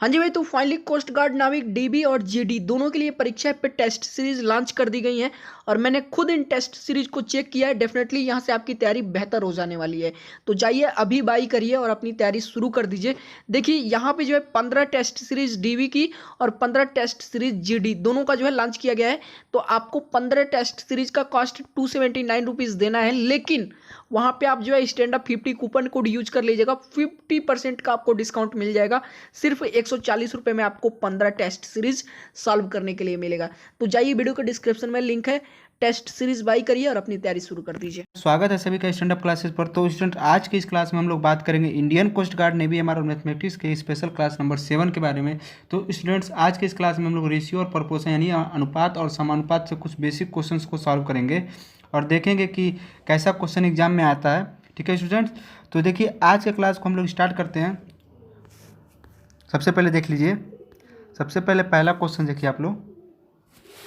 हाँ जी भाई, तो फाइनली कोस्ट गार्ड नाविक डीबी और जीडी दोनों के लिए परीक्षा पे टेस्ट सीरीज लॉन्च कर दी गई है। और मैंने खुद इन टेस्ट सीरीज को चेक किया है। डेफिनेटली यहाँ से आपकी तैयारी बेहतर हो जाने वाली है। तो जाइए अभी बाई करिए और अपनी तैयारी शुरू कर दीजिए। देखिए यहाँ पे जो है 15 टेस्ट सीरीज डीबी की और 15 टेस्ट सीरीज जीडी दोनों का जो है लॉन्च किया गया है। तो आपको 15 टेस्ट सीरीज का कॉस्ट 279 रुपीज़ देना है, लेकिन वहाँ पे आप जो है stand up 50 coupon code use कर लीजिएगा। 50% का आपको डिस्काउंट मिल जाएगा। सिर्फ 140 रुपये में आपको 15 टेस्ट सीरीज सॉल्व करने के लिए मिलेगा। तो जाइए, वीडियो के डिस्क्रिप्शन में लिंक है, टेस्ट सीरीज बाई करिए और अपनी तैयारी शुरू कर दीजिए। स्वागत है सभी का स्टैंड अप क्लासेस पर। तो स्टूडेंट, आज की इस क्लास में हम लोग बात करेंगे Indian coast guard navy MR और मैथमेटिक्स के स्पेशल क्लास नंबर 7 के बारे में। तो स्टूडेंट्स, आज के इस क्लास में हम लोग रेशियो और प्रपोर्शन यानी अनुपात और समानुपात से कुछ बेसिक क्वेश्चंस को सॉल्व करेंगे और देखेंगे कि कैसा क्वेश्चन एग्जाम में आता है। ठीक है स्टूडेंट्स, तो देखिए आज के क्लास को हम लोग स्टार्ट करते हैं। सबसे पहले देख लीजिए, सबसे पहले पहला क्वेश्चन देखिए, आप लोग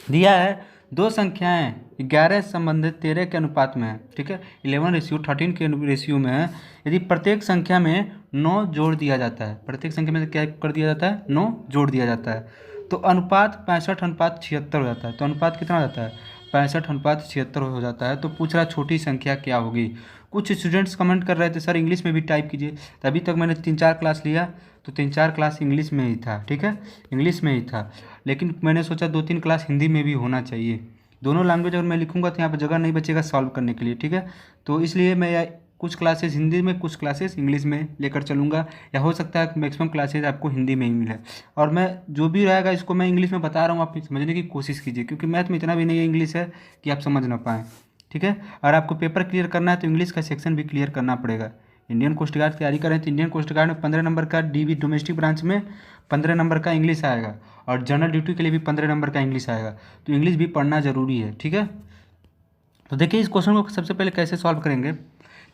दिया है दो संख्याएं 11 संबंधित 13 के अनुपात में है। ठीक है, 11:13 के रेशियो में है। यदि प्रत्येक संख्या में 9 जोड़ दिया जाता है, प्रत्येक संख्या में क्या कर दिया जाता है, 9 जोड़ दिया जाता है, तो अनुपात 65:76 हो जाता है। तो अनुपात कितना हो जाता है, 65:76 हो जाता है। तो पूछ रहा छोटी संख्या क्या होगी। कुछ स्टूडेंट्स कमेंट कर रहे थे सर इंग्लिश में भी टाइप कीजिए। तो अभी तक मैंने 3-4 क्लास लिया, तो 3-4 क्लास इंग्लिश में ही था। ठीक है, इंग्लिश में ही था, लेकिन मैंने सोचा 2-3 क्लास हिंदी में भी होना चाहिए। दोनों लैंग्वेज अगर मैं लिखूंगा तो यहाँ पर जगह नहीं बचेगा सॉल्व करने के लिए। ठीक है, तो इसलिए मैं कुछ क्लासेस हिंदी में, कुछ क्लासेस इंग्लिश में लेकर चलूँगा, या हो सकता है मैक्सिमम क्लासेस आपको हिंदी में ही मिले। और मैं जो भी रहेगा इसको मैं इंग्लिश में बता रहा हूँ, आप समझने की कोशिश कीजिए, क्योंकि मैथ में इतना भी नहीं है इंग्लिश है कि आप समझ ना पाएँ। ठीक है, और आपको पेपर क्लियर करना है तो इंग्लिश का सेक्शन भी क्लियर करना पड़ेगा। इंडियन कोस्ट गार्ड तैयारी करें तो इंडियन कोस्ट गार्ड में 15 नंबर का डीबी डोमेस्टिक ब्रांच में 15 नंबर का इंग्लिश आएगा, और जनरल ड्यूटी के लिए भी 15 नंबर का इंग्लिश आएगा। तो इंग्लिश भी पढ़ना ज़रूरी है। ठीक है, तो देखिए इस क्वेश्चन को सबसे पहले कैसे सॉल्व करेंगे।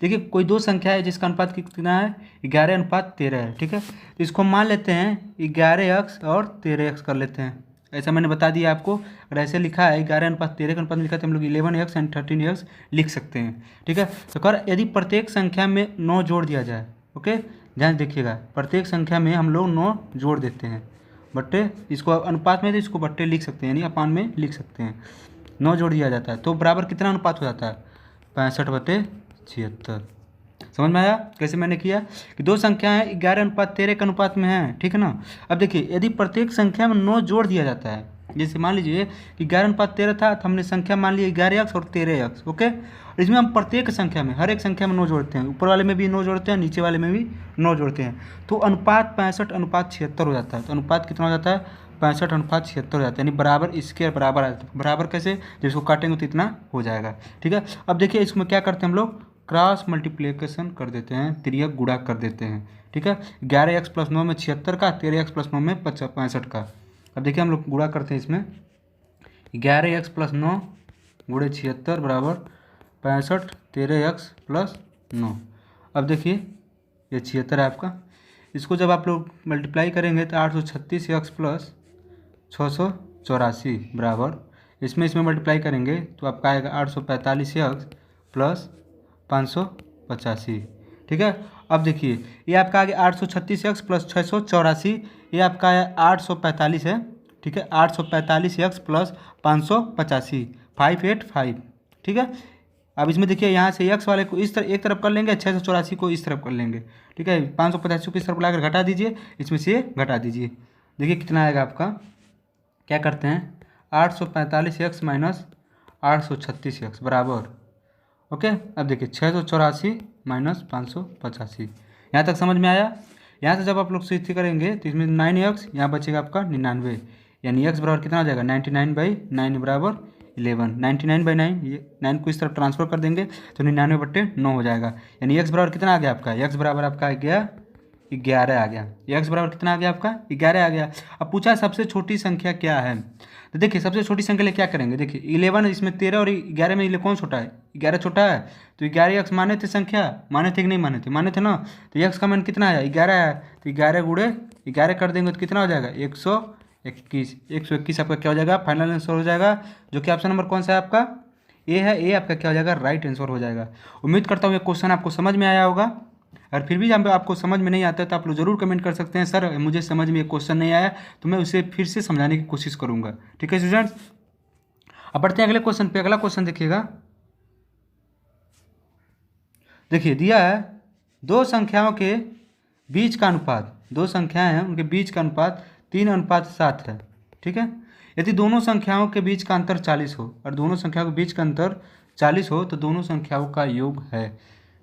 देखिए कोई दो संख्या है जिसका अनुपात कितना है, 11:13 है। ठीक है, तो इसको मान लेते हैं 11x और 13x कर लेते हैं। ऐसा मैंने बता दिया आपको। अगर ऐसे लिखा है 11:13 का अनुपात लिखा है तो हम लोग 11x एंड 13x लिख सकते हैं। ठीक है, तो कर यदि प्रत्येक संख्या में 9 जोड़ दिया जाए, ओके ध्यान देखिएगा, प्रत्येक संख्या में हम लोग 9 जोड़ देते हैं, बट्टे इसको अनुपात में तो इसको बट्टे लिख सकते हैं, यानी अपान में लिख सकते हैं। 9 जोड़ दिया जाता है तो बराबर कितना अनुपात हो जाता है, 65/76। समझ में आया कैसे मैंने किया कि दो संख्याएं 11:13 के अनुपात में हैं। ठीक है ना। अब देखिए यदि प्रत्येक संख्या में 9 जोड़ दिया जाता है, जैसे मान लीजिए कि 11:13 था तो हमने संख्या मान ली 11x और 13x। ओके, और इसमें हम प्रत्येक संख्या में, हर एक संख्या में 9 जोड़ते हैं, ऊपर वाले में भी 9 जोड़ते हैं, नीचे वाले में भी 9 जोड़ते हैं, तो अनुपात 65:76 हो जाता है। तो अनुपात कितना हो जाता है, 65:76 हो जाता है, यानी बराबर इसके बराबर आ जाता है। बराबर कैसे, जब इसको काटेंगे तो इतना हो जाएगा। ठीक है, अब देखिए इसमें क्या करते हैं हम लोग, क्रॉस मल्टीप्लिकेशन कर देते हैं, तिर्यक गुणा कर देते हैं। ठीक है, 11x + 9 में 76 का, 13x + 9 में 65 का। अब देखिए हम लोग गुणा करते हैं इसमें, 11x + 9 × 76 बराबर 65, 13x + 9। अब देखिए ये 76 है आपका, इसको जब आप लोग मल्टीप्लाई करेंगे तो 836x + 684 बराबर, इसमें मल्टीप्लाई करेंगे तो आपका आएगा 845x + 585। ठीक है, अब देखिए ये आपका आ गया 836x + 684, ये आपका है 845 है। ठीक है, 845x + 585, 585। ठीक है, अब इसमें देखिए यहाँ से x वाले को इस तरह एक तरफ कर लेंगे, 684 को इस तरफ कर लेंगे। ठीक है, 585 को इस तरफ लाकर घटा दीजिए, इसमें से घटा दीजिए, देखिए कितना आएगा आपका। क्या करते हैं, 845x - 836x बराबर, ओके। अब देखिए 684 - 585, यहाँ तक समझ में आया। यहाँ से जब आप लोग सिद्धि करेंगे तो इसमें 9x, यहाँ बचेगा आपका 99, यानी x बराबर कितना हो जाएगा, 99/9 बराबर 11। 99/9, ये 9 को इस तरफ ट्रांसफर कर देंगे तो 99/9 हो जाएगा, यानी x बराबर कितना आ गया आपका, x बराबर आपका आ गया 11 आ गया। x बराबर कितना आ गया आपका, 11 आ गया। अब पूछा सबसे छोटी संख्या क्या है, तो देखिए सबसे छोटी संख्या लिए क्या करेंगे, देखिए 11 इसमें 13 और 11 में कौन छोटा है, 11 छोटा है। तो 11x माने थे, संख्या माने थे कि नहीं माने थे, माने थे ना। तो x का मान कितना है, 11 है, तो 11 × 11 कर देंगे तो कितना हो जाएगा, 121। 121 आपका क्या हो जाएगा, फाइनल आंसर हो जाएगा, जो कि ऑप्शन नंबर कौन सा है आपका, ए है। ए आपका क्या हो जाएगा, राइट आंसर हो जाएगा। उम्मीद करता हूँ ये क्वेश्चन आपको समझ में आया होगा। और फिर भी जब आपको समझ में नहीं आता है तो आप लोग ज़रूर कमेंट कर सकते हैं, सर मुझे समझ में ये क्वेश्चन नहीं आया, तो मैं उसे फिर से समझाने की कोशिश करूँगा। ठीक है स्टूडेंट्स, अब बढ़ते हैं अगले क्वेश्चन पे। अगला क्वेश्चन देखिएगा, देखिए दिया है दो संख्याओं के बीच का अनुपात, दो संख्याएं हैं उनके बीच का अनुपात 3:7 है। ठीक है, यदि दोनों संख्याओं के बीच का अंतर 40 हो और दोनों संख्याओं के बीच का अंतर 40 हो तो दोनों संख्याओं का योग है।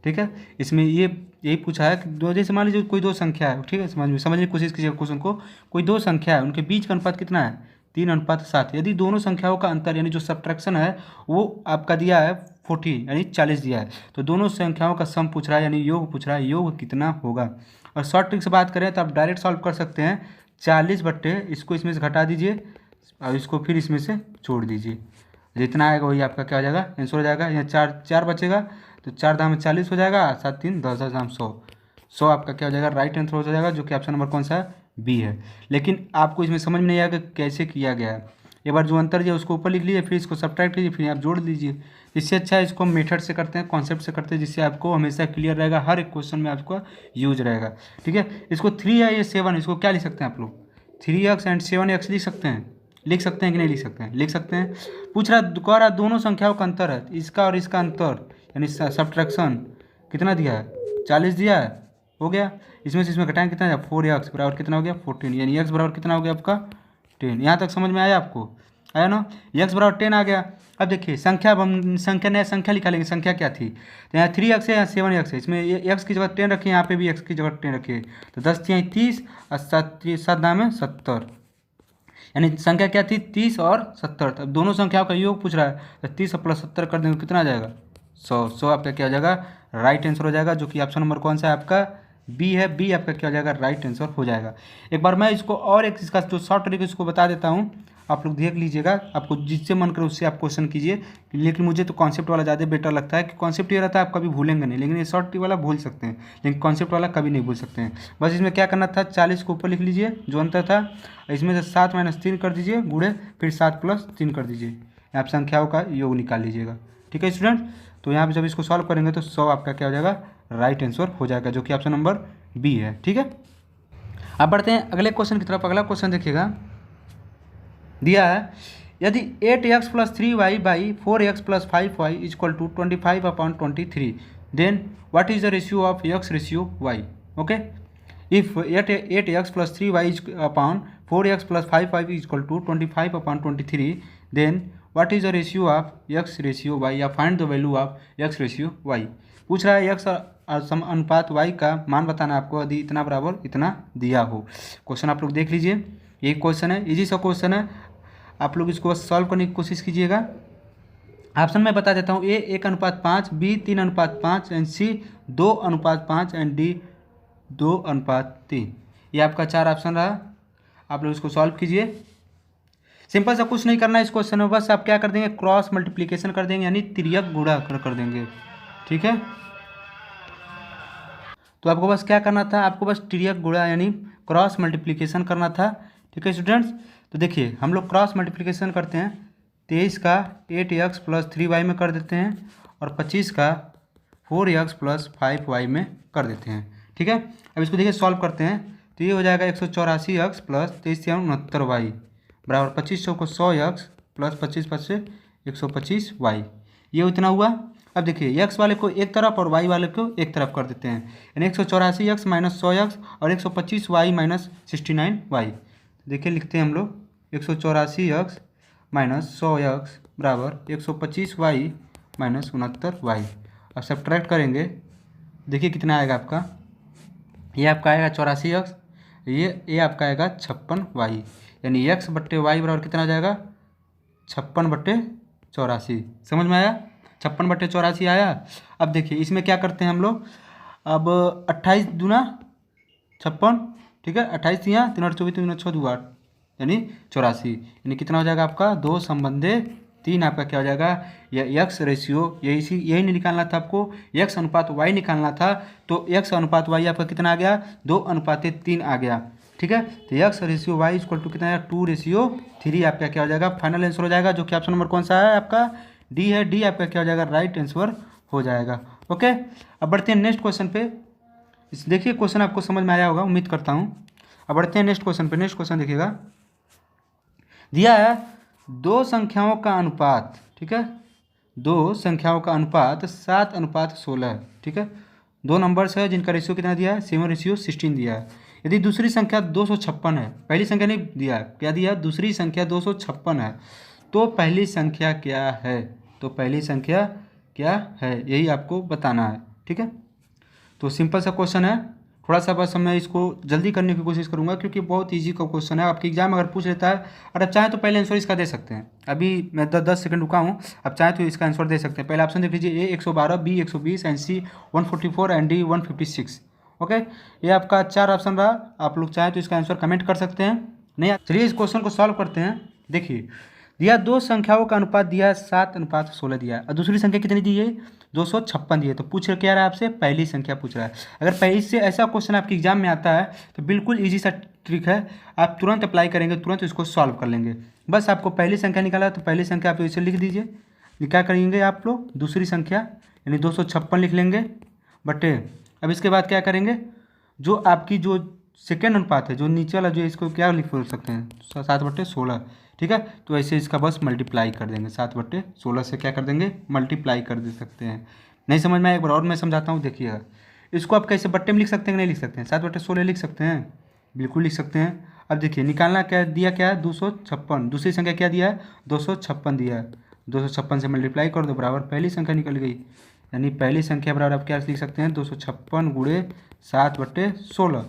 ठीक है, इसमें ये यही पूछा है कि दो, जैसे मान लीजिए कोई दो संख्या है, ठीक है, समझने की कोशिश कीजिए क्वेश्चन को। कोई दो संख्या है उनके बीच का अनुपात कितना है, 3:7। यदि दोनों संख्याओं का अंतर यानी जो सब्ट्रैक्शन है वो आपका दिया है 40 यानी 40 दिया है, तो दोनों संख्याओं का सम पूछ रहा है यानी योग पूछ रहा है, योग कितना होगा। और शॉर्ट ट्रिक से बात करें तो आप डायरेक्ट सॉल्व कर सकते हैं, 40 बट्टे इसको इसमें से घटा दीजिए और इसको फिर इसमें से छोड़ दीजिए, जितना आएगा वही आपका क्या हो जाएगा, आंसर हो जाएगा। यहाँ चार बचेगा तो 4 दाम 40 हो जाएगा, 7 3 10 10 दाम 100 आपका क्या हो जाएगा, राइट आंसर हो जाएगा, जो कि ऑप्शन नंबर कौन सा है, बी है। लेकिन आपको इसमें समझ में नहीं आएगा कैसे किया गया है। एक बार जो अंतर दिया उसको ऊपर लिख लीजिए, फिर इसको सब्ट्रैक्ट कीजिए, फिर आप जोड़ लीजिए। इससे अच्छा है इसको हम मेथड से करते हैं, कॉन्सेप्ट से करते हैं, जिससे आपको हमेशा क्लियर रहेगा, हर एक क्वेश्चन में आपको यूज रहेगा। ठीक है, इसको 3 है ये 7, इसको क्या लिख सकते हैं आप लोग, 3x एंड 7x लिख सकते हैं, लिख सकते हैं कि नहीं लिख सकते हैं, लिख सकते हैं। पूछ रहा कह रहा दोनों संख्याओं का अंतर है, इसका और इसका अंतर यानी सब्ट्रैक्शन कितना दिया है, 40 दिया है, हो गया। इसमें से इसमें घटाएं कितना है, 4x बराबर कितना हो गया, 14, यानी x बराबर कितना हो गया आपका 10। यहाँ तक समझ में आया आपको, आया ना, x बराबर 10 आ गया। अब देखिए संख्या, अब हम संख्या नया संख्या निकालेंगे, संख्या क्या थी, तो यहाँ 3x है, यहाँ 7x है, इसमें x की जगह 10 रखिए, यहाँ पे भी x की जगह 10 रखिए, तो 10 थी 30 और 7 दाम है 70, यानी संख्या क्या थी 30 और 70। अब दोनों संख्याओं का योग पूछ रहा है, तो 30 प्लस 70 कर देंगे कितना आ जाएगा, 100 आपका क्या हो जाएगा, राइट आंसर हो जाएगा, जो कि ऑप्शन नंबर कौन सा है आपका, बी है। बी आपका क्या हो जाएगा, राइट आंसर हो जाएगा। एक बार मैं इसको और एक इसका जो शॉर्ट ट्रिक इसको बता देता हूँ, आप लोग देख लीजिएगा, आपको जिससे मन करे उससे आप क्वेश्चन कीजिए, लेकिन मुझे तो कॉन्सेप्ट वाला ज़्यादा बेटर लगता है, कि कॉन्सेप्ट ये रहता है आप कभी भूलेंगे नहीं, लेकिन ये शॉर्ट ट्रिक वाला भूल सकते हैं, लेकिन कॉन्सेप्ट वाला कभी नहीं भूल सकते हैं। बस इसमें क्या करना था, 40 को ऊपर लिख लीजिए जो अंतर था, इसमें से 7 - 3 कर दीजिए गुणे, फिर 7 + 3 कर दीजिए, आप संख्याओं का योग निकाल लीजिएगा। ठीक है स्टूडेंट, तो यहाँ पर जब इसको सॉल्व करेंगे तो 100 आपका क्या हो जाएगा, राइट आंसर हो जाएगा, जो कि ऑप्शन नंबर बी है। ठीक है, अब बढ़ते हैं अगले क्वेश्चन की तरफ। अगला क्वेश्चन देखिएगा, दिया है यदि 8x + 3y / 4x + 5y = 25/23, then what is the ratio of x ratio y? Okay, if 8x + 3y upon 4x + 5y = 25/23, then what is the ratio of x ratio y, या find the value of x ratio y। पूछ रहा है x अनुपात y का मान बताना आपको, यदि इतना बराबर इतना दिया हो। क्वेश्चन आप लोग देख लीजिए, ये क्वेश्चन है, इजी सा क्वेश्चन है, आप लोग इसको सॉल्व करने की कोशिश कीजिएगा। ऑप्शन मैं बता देता हूँ, A 1:5, B 3:5 and C 2:5 and D 2:3। ये आपका 4 ऑप्शन रहा, आप लोग इसको सॉल्व कीजिए। सिंपल सा कुछ नहीं करना है इस क्वेश्चन में, बस आप क्या कर देंगे, क्रॉस मल्टीप्लिकेशन कर देंगे, यानी तिर्यक गुणा कर देंगे। ठीक है, तो आपको बस क्या करना था, आपको बस तिर्यक गुणा यानी क्रॉस मल्टीप्लिकेशन करना था। ठीक है स्टूडेंट्स, तो देखिए हम लोग क्रॉस मल्टीप्लिकेशन करते हैं, 23 का 8x + 3y में कर देते हैं, और 25 का 4x + 5y में कर देते हैं। ठीक है, अब इसको देखिए सॉल्व करते हैं, तो ये हो जाएगा 184x + 23×69y बराबर 25 को 100x + 25 5 से 125y, ये इतना हुआ। अब देखिए x वाले को एक तरफ और y वाले को एक तरफ कर देते हैं, यानी 184x - 100x और 125y - 69y। देखिए लिखते हैं हम लोग, 184x - 100x बराबर 125y - 69y, अब सब्ट्रैक्ट करेंगे, देखिए कितना आएगा आपका, ये आपका आएगा 84x, ये आपका आएगा 56y, यानी x बट्टे y बराबर कितना आ जाएगा, 56/84। समझ में आया, 56/84 आया। अब देखिए इसमें क्या करते हैं हम लोग, अब 28 दूना 56, ठीक है, 28 यहाँ 3 8 24 3 6 2 8 यानी 84, यानी कितना हो जाएगा आपका 2 संबंधे 3, आपका क्या हो जाएगा, यह x रेशियो, यही नहीं निकालना था आपको, x अनुपात y निकालना था, तो x अनुपात y आपका कितना आ गया, 2:3 आ गया। ठीक है, तो x रेशियो y = कितना है, 2:3 आपका क्या हो जाएगा, फाइनल आंसर हो जाएगा, जो कि ऑप्शन नंबर कौन सा है आपका, डी है। डी आपका क्या हो जाएगा, राइट आंसर हो जाएगा। ओके, अब बढ़ते हैं नेक्स्ट क्वेश्चन पे। इस देखिए क्वेश्चन आपको समझ में आया होगा, उम्मीद करता हूँ। अब बढ़ते हैं नेक्स्ट क्वेश्चन पे। नेक्स्ट क्वेश्चन देखिएगा, दिया है दो संख्याओं का अनुपात, ठीक है, दो संख्याओं का अनुपात 7:16 है, ठीक है। दो नंबर्स है जिनका रेशियो कितना दिया है, 7:16 दिया है। यदि दूसरी संख्या 256 है, पहली संख्या नहीं दिया है, क्या दिया है, दूसरी संख्या 256 है, तो पहली संख्या क्या है, तो पहली संख्या क्या है, यही आपको बताना है, ठीक है। तो सिंपल सा क्वेश्चन है, थोड़ा सा बस मैं इसको जल्दी करने की कोशिश करूंगा क्योंकि बहुत इजी का क्वेश्चन है। आपके एग्जाम अगर पूछ लेता है और आप चाहें तो पहले आंसर इसका दे सकते हैं। अभी मैं 10 सेकंड रुका हूँ, आप चाहें तो इसका आंसर दे सकते हैं। पहले ऑप्शन देख लीजिए, A 112, B 120 and C 144 and D 156। Okay, ये आपका 4 ऑप्शन रहा। आप लोग चाहें तो इसका आंसर कमेंट कर सकते हैं। नहीं, चलिए इस क्वेश्चन को सॉल्व करते हैं। देखिए, दिया दो संख्याओं का अनुपात दिया है 7:16 दिया है, और दूसरी संख्या कितनी दी है, 256 दी है। तो पूछ क्या रहा है आपसे, पहली संख्या पूछ रहा है। अगर पहले से ऐसा क्वेश्चन आपके एग्जाम में आता है तो बिल्कुल इजी सा ट्रिक है, आप तुरंत अप्लाई करेंगे, तुरंत इसको सॉल्व कर लेंगे। बस आपको पहली संख्या निकाला, तो पहली संख्या आप इसे लिख दीजिए। क्या करेंगे आप लोग, दूसरी संख्या यानी 256 लिख लेंगे बटे, अब इसके बाद क्या करेंगे, जो आपकी जो सेकेंड अनुपात है, जो नीचे वाला, जो इसको क्या लिख सकते हैं, 7/16, ठीक है। तो ऐसे इसका बस मल्टीप्लाई कर देंगे, 7/16 से क्या कर देंगे, मल्टीप्लाई कर दे सकते हैं। नहीं समझ में आया, एक बार और मैं समझाता हूँ, देखिएगा। इसको आप कैसे बट्टे में लिख सकते हैं, नहीं लिख सकते हैं, 7/16 लिख सकते हैं, बिल्कुल लिख सकते हैं। अब देखिए, निकालना क्या दिया, क्या है, 256, दूसरी संख्या क्या दिया है, 256 दिया है। 256 से मल्टीप्लाई कर दो, बराबर पहली संख्या निकल गई, यानी पहली संख्या बराबर आप क्या लिख सकते हैं, 256 गुणे 7/16,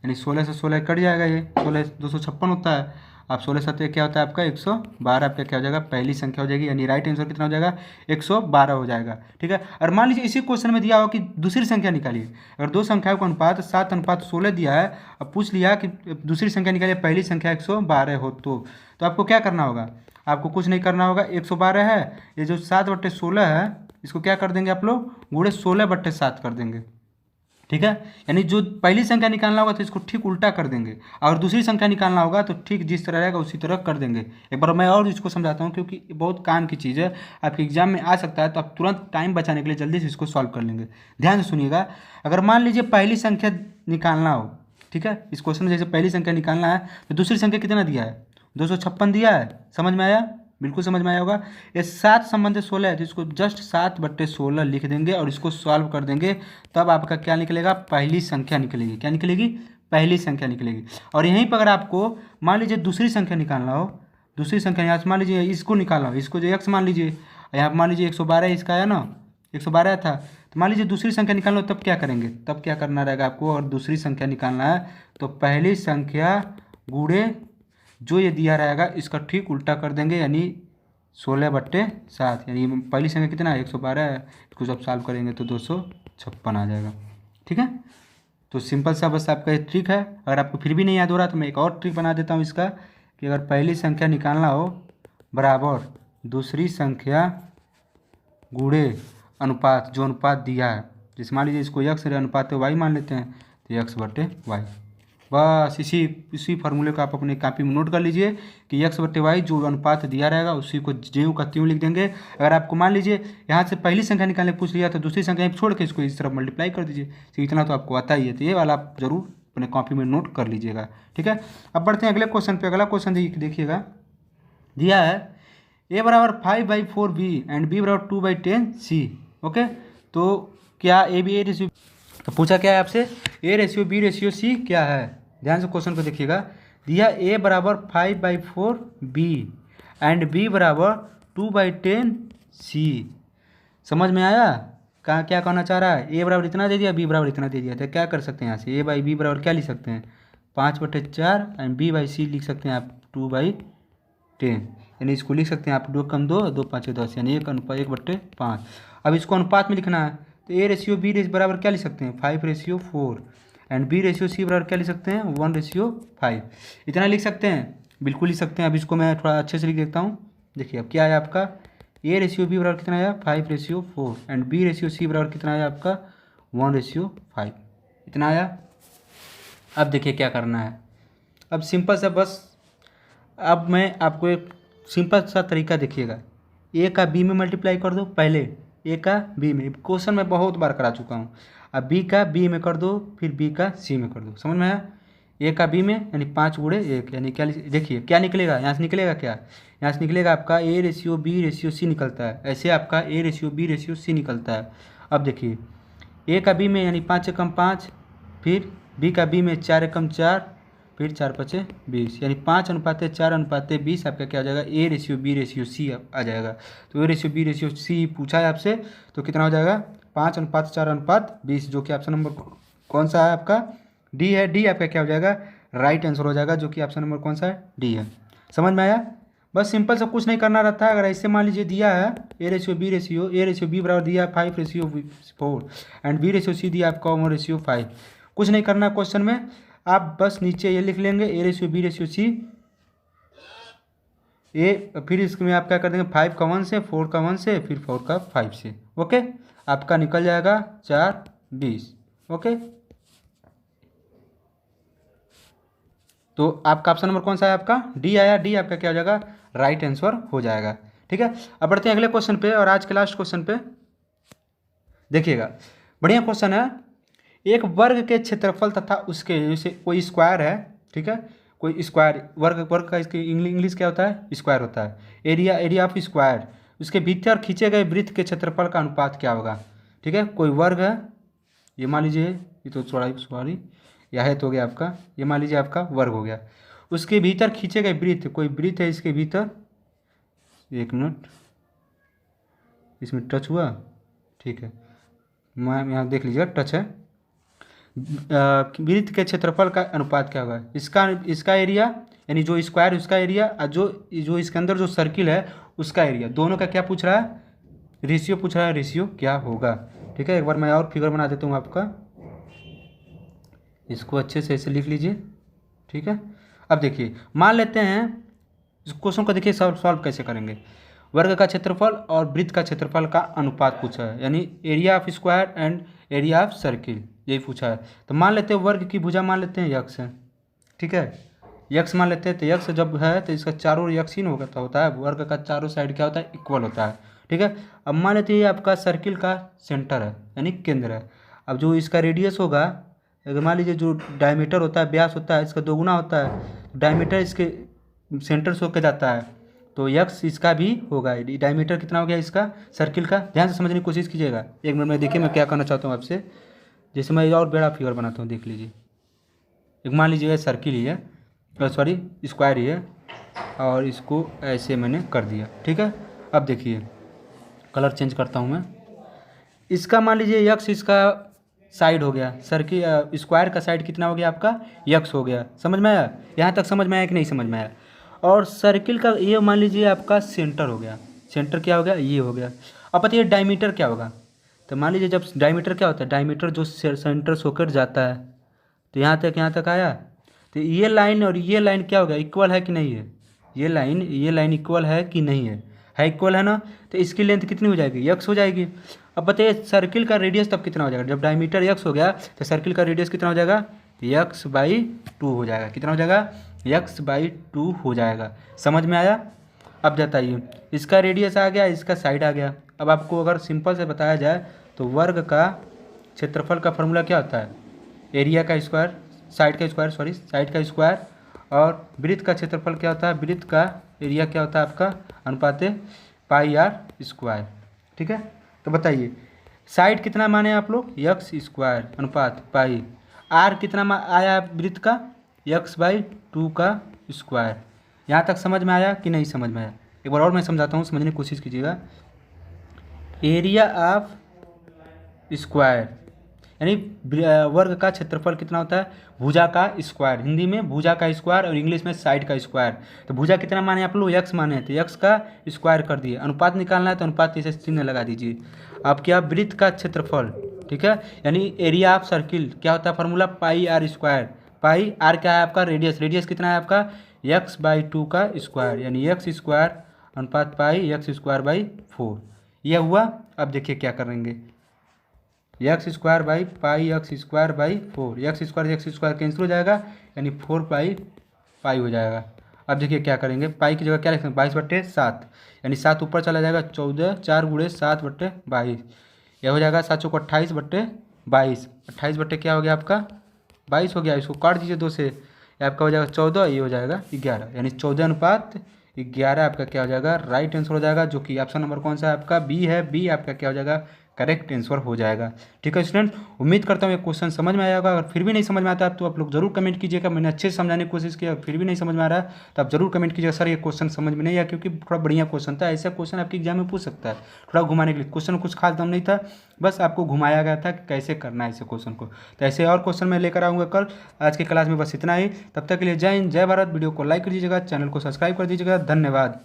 यानी 16 से 16 कट जाएगा, ये 16 256 होता है। आप 16 7 क्या होता है आपका 112, आपका क्या हो जाएगा, पहली संख्या हो जाएगी, यानी राइट आंसर कितना हो जाएगा, 112 हो जाएगा, ठीक है। और मान लीजिए इसी क्वेश्चन में दिया हो कि दूसरी संख्या निकालिए। अगर दो संख्याओं का अनुपात 7:16 दिया है, अब पूछ लिया कि दूसरी संख्या निकालिए, पहली संख्या 112 हो, तो आपको क्या करना होगा, आपको कुछ नहीं करना होगा। 112 है, ये जो 7/16 है, इसको क्या कर देंगे आप लोग, गुणे 16/7 कर देंगे, ठीक है। यानी जो पहली संख्या निकालना होगा तो इसको ठीक उल्टा कर देंगे, और दूसरी संख्या निकालना होगा तो ठीक जिस तरह रहेगा उसी तरह कर देंगे। एक बार मैं और इसको समझाता हूँ क्योंकि बहुत काम की चीज़ है, आपके एग्जाम में आ सकता है, तो आप तुरंत टाइम बचाने के लिए जल्दी से इसको सॉल्व कर लेंगे। ध्यान से सुनिएगा, अगर मान लीजिए पहली संख्या निकालना हो, ठीक है, इस क्वेश्चन में जैसे पहली संख्या निकालना है, तो दूसरी संख्या कितना दिया है, 256 दिया है। समझ में आया, बिल्कुल समझ में आया होगा। ये 7 संबंधित 16 है, तो इसको जस्ट 7/16 लिख देंगे और इसको सॉल्व कर देंगे, तब आपका क्या निकलेगा, पहली संख्या निकलेगी। क्या निकलेगी, पहली संख्या निकलेगी। और यहीं पर अगर आपको मान लीजिए दूसरी संख्या निकालना हो, दूसरी संख्या यहाँ से मान लीजिए इसको निकालना हो, इसको जो x मान लीजिए, यहाँ मान लीजिए 112 इसका है ना, 112 था, तो मान लीजिए दूसरी संख्या निकालना हो, तब क्या करेंगे, तब क्या करना रहेगा आपको, और दूसरी संख्या निकालना है तो पहली संख्या गुणे जो ये दिया रहेगा इसका ठीक उल्टा कर देंगे, यानी 16/7, यानी पहली संख्या कितना है, 112 है, इसको जब सॉल्व करेंगे तो 256 आ जाएगा, ठीक है। तो सिंपल सा बस आपका ये ट्रिक है। अगर आपको फिर भी नहीं याद हो रहा तो मैं एक और ट्रिक बना देता हूँ इसका, कि अगर पहली संख्या निकालना हो बराबर दूसरी संख्या गुणे अनुपात, जो अनुपात दिया है, जैसे मान लीजिए इसको x अनुपात वाई मान लेते हैं, तो x/y, बस इसी फार्मूले को आप अपने कॉपी में नोट कर लीजिए कि x/y जो अनुपात दिया रहेगा उसी को ज्यों का त्यों लिख देंगे। अगर आपको मान लीजिए यहाँ से पहली संख्या निकालने पूछ लिया तो दूसरी संख्या छोड़ के इसको इस तरफ मल्टीप्लाई कर दीजिए, तो इतना तो आपको आता ही है। तो ये वाला आप जरूर अपने कॉपी में नोट कर लीजिएगा, ठीक है। अब बढ़ते हैं अगले क्वेश्चन पे। अगला क्वेश्चन देखिएगा, दिया है a बराबर 5/4b एंड b बराबर 2/10c। ओके, तो क्या ए बी ए रेशियो, तो पूछा क्या है आपसे, A ratio B ratio C क्या है। ध्यान से क्वेश्चन को देखिएगा, दिया ए बराबर 5/4b एंड बी बराबर 2/10c। समझ में आया, कहाँ क्या कहना चाह रहा है, ए बराबर इतना दे दिया, बी बराबर इतना दे दिया, तो क्या कर सकते हैं यहाँ से, a/b बराबर क्या लिख सकते हैं, 5/4 एंड b/c लिख सकते हैं आप 2/10, यानी इसको लिख सकते हैं आप 2 कम 2 2 5 10, यानी 1/5। अब इसको अनुपात में लिखना है, तो ए रेशियो बी बराबर क्या लिख सकते हैं, 5/4 एंड बी रेशियो सी बराबर क्या लिख सकते हैं, 1/5। इतना लिख सकते हैं, बिल्कुल लिख सकते हैं। अब इसको मैं थोड़ा अच्छे से लिख देता हूँ। देखिए अब क्या है आपका, ए रेशियो बी बराबर कितना आया, 5/4 एंड बी रेशियो सी बराबर कितना आया आपका, 1/5, इतना आया। अब देखिए क्या करना है, अब सिंपल सा बस, अब मैं आपको एक सिंपल सा तरीका देखिएगा, ए का बी में मल्टीप्लाई कर दो, पहले ए का बी में, क्वेश्चन मैं बहुत बार करा चुका हूँ। अब बी का बी में कर दो, फिर बी का सी में कर दो। समझ में आया? ए का बी में यानी 5 गुणे 1 यानी क्या, देखिए क्या निकलेगा यहाँ से, निकलेगा क्या, यहाँ से निकलेगा आपका A ratio B ratio C निकलता है। ऐसे आपका A ratio B ratio C निकलता है। अब देखिए ए का बी में यानी 5 एकम 5, फिर बी का बी में 4 एकम 4, फिर 4 पचे 20 यानी 5:4:20 आपका क्या हो जाएगा, A ratio B ratio C आ जाएगा। तो A ratio B ratio C पूछा है आपसे, तो कितना हो जाएगा 5:4:20, जो कि ऑप्शन नंबर कौन सा है आपका, डी है। डी आपका क्या हो जाएगा, राइट आंसर हो जाएगा, जो कि ऑप्शन नंबर कौन सा है, डी है। समझ में आया? बस सिंपल से कुछ नहीं करना रहता है। अगर ऐसे मान लीजिए दिया है ए रेशियो बी बराबर दिया है 5:4 एंड बी रेशियो सी दिया आपका 1:5, कुछ नहीं करना क्वेश्चन में, आप बस नीचे ये लिख लेंगे A ratio B ratio C A, फिर इसमें आप क्या कर देंगे 5 का 1 से, 4 का 1 से, फिर 4 का 5 से। ओके, आपका निकल जाएगा 4:20। ओके, तो आपका ऑप्शन नंबर कौन सा है, आपका डी आया। डी आपका क्या हो जाएगा, राइट आंसर हो जाएगा। ठीक है, अब बढ़ते हैं अगले क्वेश्चन पे, और आज के लास्ट क्वेश्चन पे देखिएगा। बढ़िया क्वेश्चन है। एक वर्ग के क्षेत्रफल तथा उसके जैसे कोई स्क्वायर है, ठीक है, कोई स्क्वायर, वर्ग वर्ग का इसकी इंग्लिश क्या होता है, स्क्वायर होता है। एरिया ऑफ स्क्वायर, उसके भीतर खींचे गए वृत्त के क्षेत्रफल का अनुपात क्या होगा। ठीक है, कोई वर्ग है, ये मान लीजिए, ये तो सॉरी यह है तो हो गया आपका, ये मान लीजिए आपका वर्ग हो गया, उसके भीतर खींचे गए वृत्त, कोई वृत्त है इसके भीतर, एक मिनट, इसमें टच हुआ, ठीक है, मैं यहाँ देख लीजिएगा टच है। वृत्त के क्षेत्रफल का अनुपात क्या होगा, इसका एरिया यानी जो स्क्वायर है उसका एरिया, और जो इसके अंदर जो सर्किल है उसका एरिया, दोनों का क्या पूछ रहा है, रेशियो पूछ रहा है, रेशियो क्या होगा। ठीक है, एक बार मैं और फिगर बना देता हूँ आपका, इसको अच्छे से ऐसे लिख लीजिए। ठीक है, अब देखिए मान लेते हैं इस क्वेश्चन को, देखिए सॉल्व कैसे करेंगे। वर्ग का क्षेत्रफल और वृत्त का क्षेत्रफल का अनुपात पूछा है, यानी area of square and area of circle, यही पूछा है। तो मान लेते हैं वर्ग की भुजा मान लेते हैं यक्स है। ठीक है, यक्स मान लेते हैं, तो यक्स जब है तो इसका चारों यक्स ही होता है, वर्ग का चारों साइड क्या होता है, इक्वल होता है। ठीक है, अब मान लेते हैं आपका सर्किल का सेंटर है यानी केंद्र है। अब जो इसका रेडियस होगा, अगर मान लीजिए जो डायमीटर होता है, व्यास होता है, इसका दोगुना होता है, डायमीटर इसके सेंटर से होकर जाता है, तो यक्स इसका भी होगा। डायमीटर कितना हो गया इसका सर्किल का, ध्यान से समझने की कोशिश कीजिएगा। एक मिनट में देखिए मैं क्या करना चाहता हूँ आपसे, जैसे मैं और बड़ा फिगर बनाता हूँ, देख लीजिए। एक मान लीजिएगा सर्किल ही है, सॉरी स्क्वायर ही है, और इसको ऐसे मैंने कर दिया। ठीक है, अब देखिए कलर चेंज करता हूँ मैं, इसका मान लीजिए यक्स इसका साइड हो गया, सर्किल स्क्वायर का साइड कितना हो गया आपका, यक्स हो गया। समझ में आया? यहाँ तक समझ में आया कि नहीं समझ में आया? और सर्किल का ये मान लीजिए आपका सेंटर हो गया, सेंटर क्या हो गया, ये हो गया। अब बताइए डायमीटर क्या होगा। तो मान लीजिए जब डायमीटर क्या होता है, डायमीटर जो सेंटर से होकर जाता है, तो यहाँ तक आया, तो ये लाइन और ये लाइन क्या होगा, इक्वल है कि नहीं है, ये लाइन इक्वल है कि नहीं है, इक्वल है ना, तो इसकी लेंथ कितनी हो जाएगी, यक्स हो जाएगी। अब बताइए सर्किल का रेडियस तब कितना हो जाएगा, जब डायमीटर यक्स हो गया तो सर्किल का रेडियस कितना हो जाएगा, x/2 हो जाएगा। कितना हो जाएगा, x/2 हो जाएगा। समझ में आया? अब बताइए इसका रेडियस आ गया, इसका साइड आ गया। अब आपको अगर सिंपल से बताया जाए तो वर्ग का क्षेत्रफल का फॉर्मूला क्या होता है, एरिया का स्क्वायर, साइड का स्क्वायर, और वृत्त का क्षेत्रफल क्या होता है, वृत्त का एरिया क्या होता है आपका, अनुपाते πr²। ठीक है, तो बताइए साइड कितना माने आप लोग, x² अनुपात पाई, r कितना आया वृत्त का, x/2 का स्क्वायर। यहाँ तक समझ में आया कि नहीं समझ में आया? एक बार और मैं समझाता हूँ, समझने की कोशिश कीजिएगा। एरिया ऑफ स्क्वायर यानी वर्ग का क्षेत्रफल कितना होता है, भुजा का स्क्वायर, हिंदी में भुजा का स्क्वायर और इंग्लिश में साइड का स्क्वायर। तो भुजा कितना माने आप लोग, x माने, तो x का स्क्वायर कर दिए। अनुपात निकालना है तो अनुपात इसे चिन्ह लगा दीजिए। अब क्या, वृत्त का क्षेत्रफल, ठीक है, यानी एरिया ऑफ सर्किल क्या होता है, फार्मूला πr²। पाई आर क्या है आपका, रेडियस कितना है आपका, x/2 का स्क्वायर, यानी x² अनुपात पाई x²/4। यह हुआ। अब देखिए क्या करेंगे, x² पाई x²/4, x² कैंसिल हो जाएगा, यानी 4π हो जाएगा। अब देखिए क्या करेंगे, पाई की जगह क्या लिखेंगे, 22/7, यानी 7 ऊपर चला जाएगा, 14, 4 × 7/22, यह हो जाएगा 7 × 28/22। 22, 28 बटे क्या हो गया आपका 22 हो गया। इसको काट दीजिए 2 से, ये आपका हो जाएगा 14, ये हो जाएगा 11, यानी 14:11 आपका क्या हो जाएगा राइट आंसर हो जाएगा, जो कि ऑप्शन नंबर कौन सा है आपका बी है। बी आपका क्या हो जाएगा करेक्ट आंसर हो जाएगा। ठीक है स्टूडेंट, उम्मीद करता हूँ ये क्वेश्चन समझ में आएगा। अगर फिर भी नहीं समझ में आता तो आप लोग जरूर कमेंट कीजिएगा। मैंने अच्छे से समझाने की कोशिश किया, फिर भी नहीं समझ में आ रहा है तो आप जरूर कमेंट कीजिएगा सर ये क्वेश्चन समझ में नहीं आया, क्योंकि थोड़ा बढ़िया क्वेश्चन था। ऐसा क्वेश्चन आपके एग्जाम में पूछ सकता है, थोड़ा घुमाने के लिए। क्वेश्चन कुछ खास दम नहीं था, बस आपको घुमाया गया था कि कैसे करना है ऐसे क्वेश्चन को। तो ऐसे और क्वेश्चन मैं लेकर आऊँगा कल। आज की क्लास में बस इतना ही, तब तक के लिए जय हिंद जय भारत। वीडियो को लाइक कर दीजिएगा, चैनल को सब्सक्राइब कर दीजिएगा। धन्यवाद।